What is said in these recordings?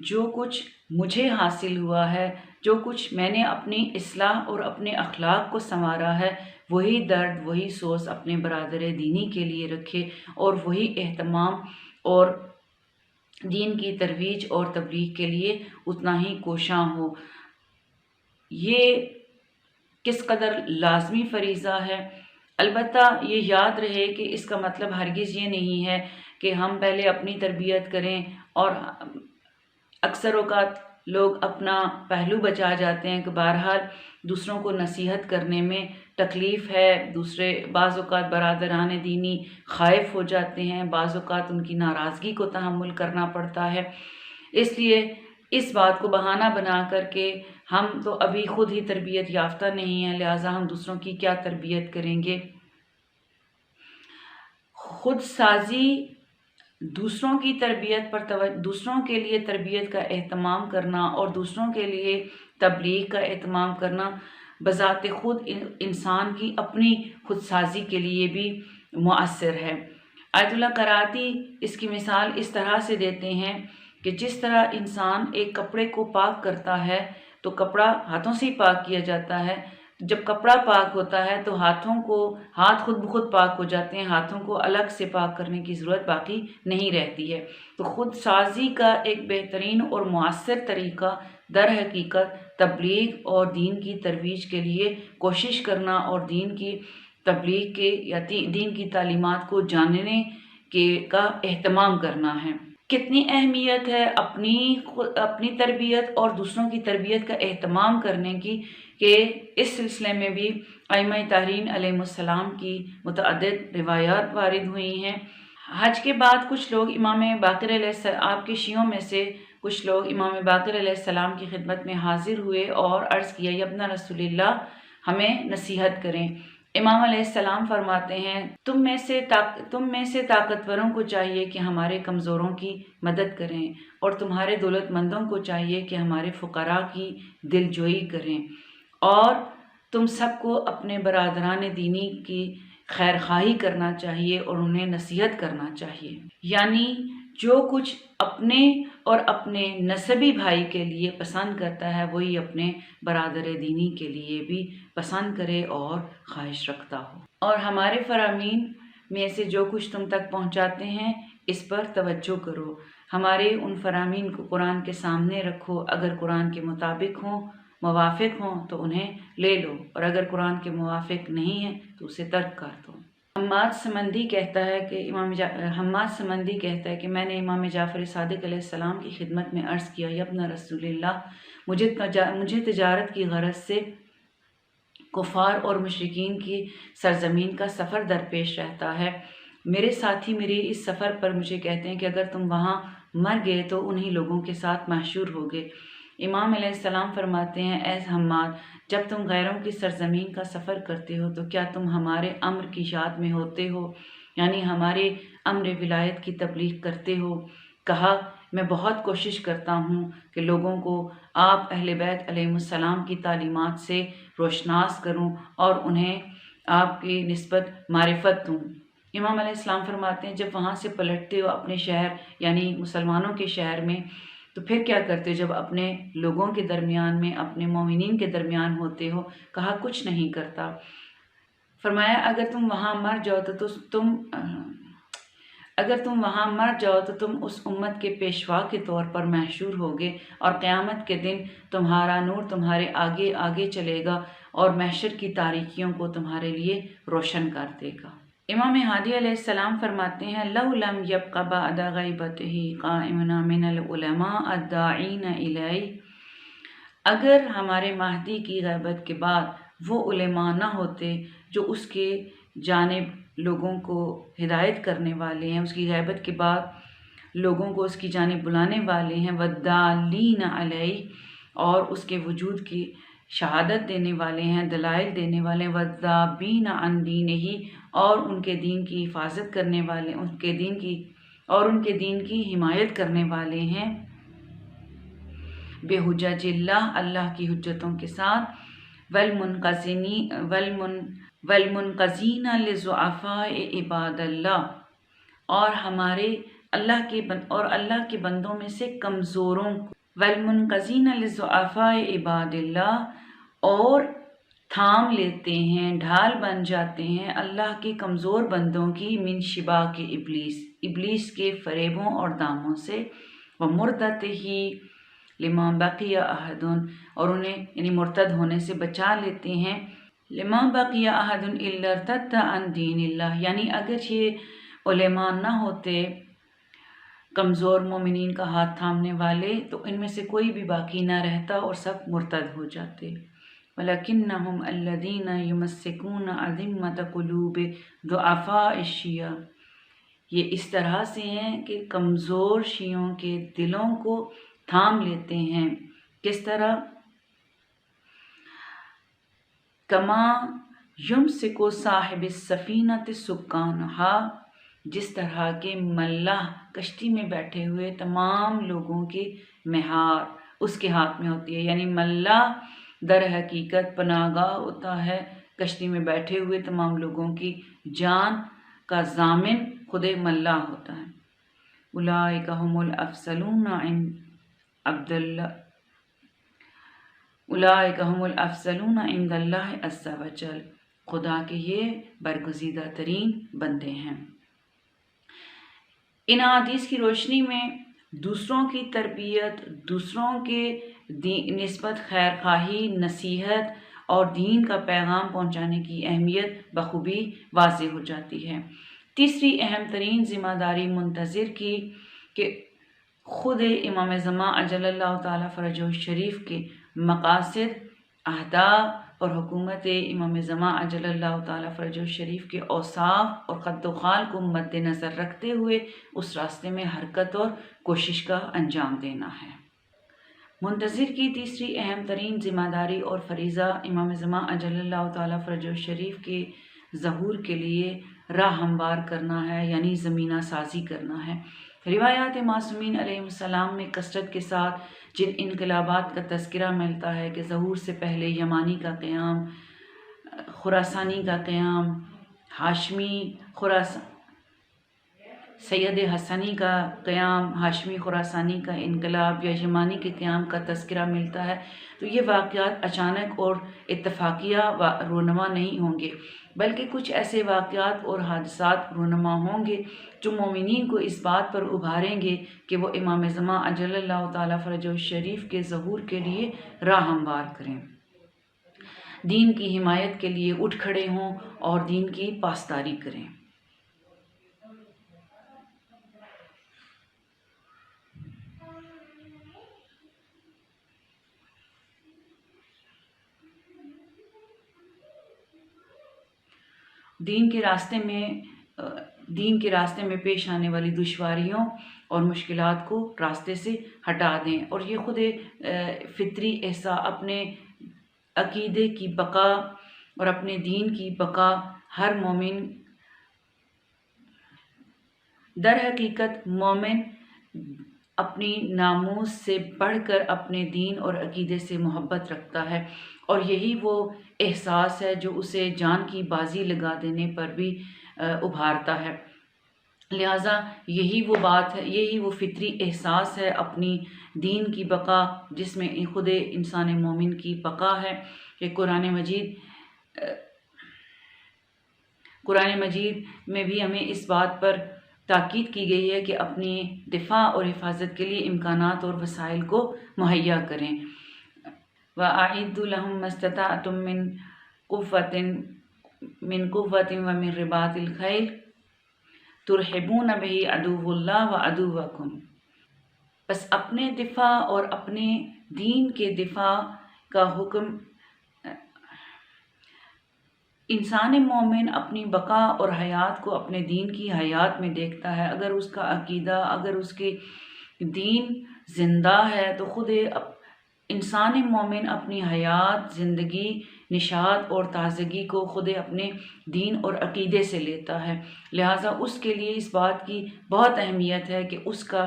جو کچھ مجھے حاصل ہوا ہے، جو کچھ میں نے اپنی اصلاح اور اپنے اخلاق کو سنوارا ہے، وہی درد وہی سوز اپنے برادر دینی کے لیے رکھے اور وہی اہتمام اور دین کی ترویج اور تبلیغ کے لیے اتنا ہی کوشاں ہو۔ یہ کس قدر لازمی فریضہ ہے۔ البتہ یہ یاد رہے کہ اس کا مطلب ہرگز یہ نہیں ہے کہ ہم پہلے اپنی تربیت کریں، اور اکثر اوقات لوگ اپنا پہلو بچا جاتے ہیں کہ بہرحال دوسروں کو نصیحت کرنے میں تکلیف ہے، بعض اوقات برادران دینی خائف ہو جاتے ہیں، بعض اوقات ان کی ناراضگی کو تحمل کرنا پڑتا ہے، اس لیے اس بات کو بہانہ بنا کر کے ہم تو ابھی خود ہی تربیت یافتہ نہیں ہیں، لہٰذا ہم دوسروں کی کیا تربیت کریں گے۔ خود سازی، دوسروں کی تربیت پر دوسروں کے لیے تربیت کا اہتمام کرنا اور دوسروں کے لیے تبلیغ کا اہتمام کرنا بذات خود انسان کی اپنی خود سازی کے لیے بھی مؤثر ہے۔ آیت اللہ کراتی اس کی مثال اس طرح سے دیتے ہیں کہ جس طرح انسان ایک کپڑے کو پاک کرتا ہے تو کپڑا ہاتھوں سے ہی پاک کیا جاتا ہے، جب کپڑا پاک ہوتا ہے تو ہاتھ خود بخود پاک ہو جاتے ہیں، ہاتھوں کو الگ سے پاک کرنے کی ضرورت باقی نہیں رہتی ہے۔ تو خود سازی کا ایک بہترین اور مؤثر طریقہ در حقیقت تبلیغ اور دین کی ترویج کے لیے کوشش کرنا اور دین کی تبلیغ کے یا دین کی تعلیمات کو جاننے کا اہتمام کرنا ہے۔ کتنی اہمیت ہے اپنی تربیت اور دوسروں کی تربیت کا اہتمام کرنے کی، کہ اس سلسلے میں بھی ائمہ طاہرین علیہ السلام کی متعدد روایات وارد ہوئی ہیں۔ حج کے بعد کچھ لوگ امام باقر علیہ السلام، آپ کے شیعوں میں سے کچھ لوگ امام باقر علیہ السلام کی خدمت میں حاضر ہوئے اور عرض کیا، یا ابن رسول اللہ ہمیں نصیحت کریں۔ امام علیہ السلام فرماتے ہیں، تم میں سے طاقتوروں کو چاہیے کہ ہمارے کمزوروں کی مدد کریں، اور تمہارے دولت مندوں کو چاہیے کہ ہمارے فقراء کی دلجوئی کریں، اور تم سب کو اپنے برادران دینی کی خیر خواہی کرنا چاہیے اور انہیں نصیحت کرنا چاہیے۔ یعنی جو کچھ اپنے اور اپنے نسبی بھائی کے لیے پسند کرتا ہے وہی اپنے برادر دینی کے لیے بھی پسند کرے اور خواہش رکھتا ہو۔ اور ہمارے فرامین میں سے جو کچھ تم تک پہنچاتے ہیں اس پر توجہ کرو، ہمارے ان فرامین کو قرآن کے سامنے رکھو، اگر قرآن کے مطابق ہوں، موافق ہوں تو انہیں لے لو، اور اگر قرآن کے موافق نہیں ہیں تو اسے ترک کر دو۔ حماد سمندی کہتا ہے کہ میں نے امام جعفر صادق علیہ السلام کی خدمت میں عرض کیا، یا ابن رسول اللہ، مجھے تجارت کی غرض سے کفار اور مشرکین کی سرزمین کا سفر درپیش رہتا ہے۔ میرے ساتھی میرے اس سفر پر مجھے کہتے ہیں کہ اگر تم وہاں مر گئے تو انہی لوگوں کے ساتھ محشور ہوگے۔ امام علیہ السلام فرماتے ہیں، اے حماد، جب تم غیروں کی سرزمین کا سفر کرتے ہو تو کیا تم ہمارے امر کی یاد میں ہوتے ہو، یعنی ہمارے امر ولایت کی تبلیغ کرتے ہو؟ کہا، میں بہت کوشش کرتا ہوں کہ لوگوں کو آپ اہل بیت علیہ السلام کی تعلیمات سے روشناس کروں اور انہیں آپ کی نسبت معرفت دوں۔ امام علیہ السلام فرماتے ہیں، جب وہاں سے پلٹتے ہو اپنے شہر یعنی مسلمانوں کے شہر میں تو پھر کیا کرتے ہو؟ جب اپنے لوگوں کے درمیان میں، اپنے مومنین کے درمیان ہوتے ہو؟ کہا، کچھ نہیں کرتا۔ فرمایا، اگر تم وہاں مر جاؤ تو تم اس امت کے پیشوا کے طور پر محشور ہوگے، اور قیامت کے دن تمہارا نور تمہارے آگے آگے چلے گا اور محشر کی تاریکیوں کو تمہارے لیے روشن کر دے گا۔ امام ہادی علیہ السلام فرماتے ہیں، لو لم یبق بعد غیبتہ قائمنا من العلماء الداعین الیہ، اگر ہمارے مہدی کی غیبت کے بعد وہ علماء نہ ہوتے جو اس کے جانب لوگوں کو ہدایت کرنے والے ہیں، اس کی غیبت کے بعد لوگوں کو اس کی جانب بلانے والے ہیں، والدالین علیہ، اور اس کے وجود کی شہادت دینے والے ہیں، دلائل دینے والے ہیں، والذابین عن دینہ، اور ان کے دین کی حفاظت کرنے والے، ان کے دین کی حمایت کرنے والے ہیں، بحجج اللہ، اللہ کی حجتوں کے ساتھ، والمنقذین لضعفاء عباد اللہ، اور ہمارے اللہ کے بندوں میں سے کمزوروں کو، والمنقذین للضعفاء عباد اللہ، اور تھام لیتے ہیں، ڈھال بن جاتے ہیں اللہ کے کمزور بندوں کی، من شباک کے ابلیس کے فریبوں اور داموں سے، ومردتہ لما بقی احد، اور انہیں یعنی مرتد ہونے سے بچا لیتے ہیں، لما بقی احد الا ارتد عن دین اللہ، یعنی اگر یہ علماء نہ ہوتے کمزور مومنین کا ہاتھ تھامنے والے تو ان میں سے کوئی بھی باقی نہ رہتا اور سب مرتد ہو جاتے۔ وَلَكِنَّهُمْ الَّذِينَ يُمَسِّكُونَ أَذِمَّةَ قُلُوبِ ضُعَفَاءِ الشِّيَعِ، یہ اس طرح سے ہیں کہ کمزور شیعوں کے دلوں کو تھام لیتے ہیں۔ کس طرح؟ کما یمسک صاحب السفینۃ سکانہا، جس طرح کے ملاح کشتی میں بیٹھے ہوئے تمام لوگوں کی مہار اس کے ہاتھ میں ہوتی ہے، یعنی ملاح در حقیقت پناہ گاہ ہوتا ہے، کشتی میں بیٹھے ہوئے تمام لوگوں کی جان کا ضامن خود ملاح ہوتا ہے۔ اولئک هم الافضلون عند اللہ عز وجل، خدا کے یہ برگزیدہ ترین بندے ہیں۔ ان احادیث کی روشنی میں دوسروں کی تربیت، دوسروں کے نسبت خیر خواہی، نصیحت اور دین کا پیغام پہنچانے کی اہمیت بخوبی واضح ہو جاتی ہے۔ تیسری اہم ترین ذمہ داری منتظر کی کہ خود امام زمان عجل اللہ تعالیٰ فرجہ الشریف کے مقاصد، اہداف اور حکومت امام زمان عجل اللہ تعالیٰ فرجہ الشریف کے اوصاف اور قد و خال کو مد نظر رکھتے ہوئے اس راستے میں حرکت اور کوشش کا انجام دینا ہے۔ منتظر کی تیسری اہم ترین ذمہ داری اور فریضہ امام زمان عجل اللہ تعالیٰ فرجہ الشریف کے ظہور کے لیے راہ ہموار کرنا ہے، یعنی زمینہ سازی کرنا ہے۔ روایات معصومین علیہ السلام میں کثرت کے ساتھ جن انقلابات کا تذکرہ ملتا ہے کہ ظہور سے پہلے یمانی کا قیام، خراسانی کا قیام، ہاشمی سید حسنی کا قیام، ہاشمی خراسانی کا انقلاب یا یمانی کے قیام کا تذکرہ ملتا ہے، تو یہ واقعات اچانک اور اتفاقیہ رونما نہیں ہوں گے، بلکہ کچھ ایسے واقعات اور حادثات رونما ہوں گے جو مومنین کو اس بات پر ابھاریں گے کہ وہ امام زمان عجل اللہ تعالیٰ فرجہ الشریف کے ظہور کے لیے راہ ہموار کریں، دین کی حمایت کے لیے اٹھ کھڑے ہوں اور دین کی پاسداری کریں۔ دین کے راستے میں پیش آنے والی دشواریوں اور مشکلات کو راستے سے ہٹا دیں، اور یہ خود فطری احساس اپنے عقیدے کی بقا اور اپنے دین کی بقا ہر مومن، در حقیقت مومن اپنی ناموس سے بڑھ کر اپنے دین اور عقیدے سے محبت رکھتا ہے، اور یہی وہ احساس ہے جو اسے جان کی بازی لگا دینے پر بھی ابھارتا ہے۔ لہٰذا یہی وہ بات ہے، یہی وہ فطری احساس ہے اپنی دین کی بقا، جس میں خود انسان مومن کی بقا ہے کہ قرآن مجید میں بھی ہمیں اس بات پر تاکید کی گئی ہے کہ اپنی دفاع اور حفاظت کے لیے امکانات اور وسائل کو مہیا کریں۔ وَأَعِدُّوا لَهُم مَّا اسْتَطَعْتُم مِّن قُوَّةٍ وَمِن رِّبَاطِ الْخَيْلِ تُرْهِبُونَ بِهِ عَدُوَّ اللَّهِ وَعَدُوَّكُمْ، بس اپنے دفاع اور اپنے دین کے دفاع کا حکم انسان مومن اپنی بقا اور حیات کو اپنے دین کی حیات میں دیکھتا ہے۔ اگر اس کا عقیدہ، اگر اس کے دین زندہ ہے تو خود انسان مومن اپنی حیات، زندگی، نشاط اور تازگی کو خود اپنے دین اور عقیدے سے لیتا ہے، لہٰذا اس کے لیے اس بات کی بہت اہمیت ہے کہ اس کا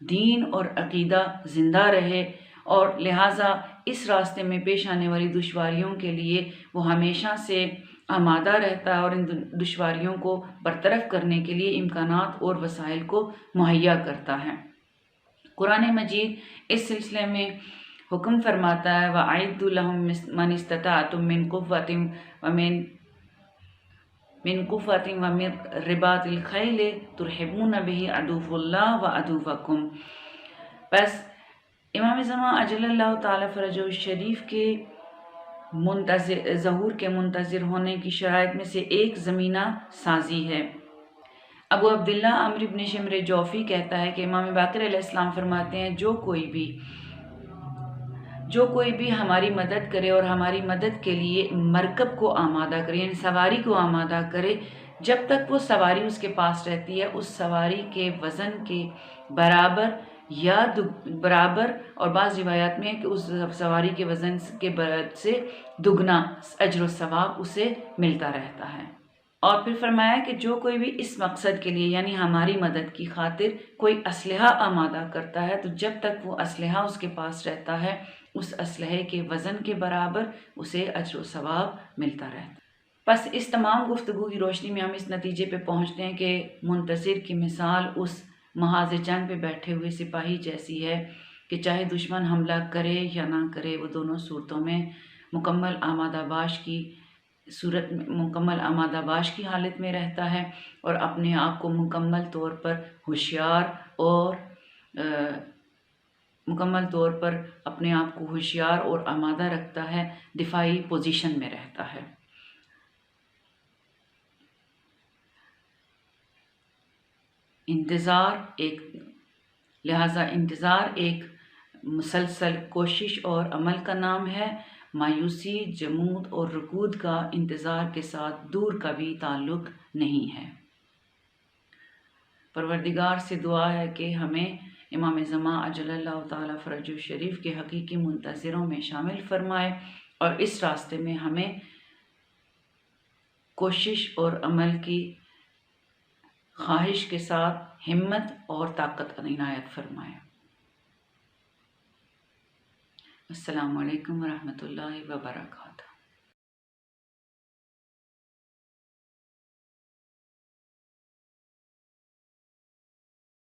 دین اور عقیدہ زندہ رہے، اور لہٰذا اس راستے میں پیش آنے والی دشواریوں کے لیے وہ ہمیشہ سے آمادہ رہتا ہے اور ان دشواریوں کو برطرف کرنے کے لیے امکانات اور وسائل کو مہیا کرتا ہے۔ قرآن مجید اس سلسلے میں حکم فرماتا ہے وَأَعِدُّوا لَهُم مَّنِ اسْتَطَعْتُم مِّن قُوَّةٍ وَمِن رِّبَاطِ الْخَيْلِ تُرْهِبُونَ بِهِ عَدُوَّ اللَّهِ وَعَدُوَّكُمْ۔ پس امام زمان اجل اللہ تعالیٰ فرجہ الشریف کے ظہور کے منتظر ہونے کی شرائط میں سے ایک زمینہ سازی ہے۔ ابو عبداللہ عمرو بن شمر جوفی کہتا ہے کہ امام باقر علیہ السلام فرماتے ہیں جو کوئی بھی ہماری مدد کرے اور ہماری مدد کے لیے مرکب کو آمادہ کرے، یعنی سواری کو آمادہ کرے، جب تک وہ سواری اس کے پاس رہتی ہے اس سواری کے وزن کے برابر اور بعض روایات میں ہے کہ اس سواری کے وزن کے سے دگنا اجر و ثواب اسے ملتا رہتا ہے۔ اور پھر فرمایا کہ جو کوئی بھی اس مقصد کے لیے یعنی ہماری مدد کی خاطر کوئی اسلحہ آمادہ کرتا ہے تو جب تک وہ اسلحہ اس کے پاس رہتا ہے اس اسلحے کے وزن کے برابر اسے اجر و ثواب ملتا رہتا ہے۔ بس اس تمام گفتگو کی روشنی میں ہم اس نتیجے پہ پہنچتے ہیں کہ منتصر کی مثال اس محاذ جنگ پہ بیٹھے ہوئے سپاہی جیسی ہے کہ چاہے دشمن حملہ کرے یا نہ کرے وہ دونوں صورتوں میں مکمل آمادہ باش کی حالت میں رہتا ہے اور اپنے آپ کو مکمل طور پر ہوشیار اور آمادہ رکھتا ہے، دفاعی پوزیشن میں رہتا ہے۔ لہٰذا انتظار ایک مسلسل کوشش اور عمل کا نام ہے۔ مایوسی، جمود اور رکود کا انتظار کے ساتھ دور کا بھی تعلق نہیں ہے۔ پروردگار سے دعا ہے کہ ہمیں امام زمان اجل اللہ تعالیٰ فرجہ الشریف کے حقیقی منتظروں میں شامل فرمائے اور اس راستے میں ہمیں کوشش اور عمل کی خواہش کے ساتھ ہمت اور طاقت عنایت فرمائے۔ السلام علیکم ورحمۃ اللہ وبرکاتہ۔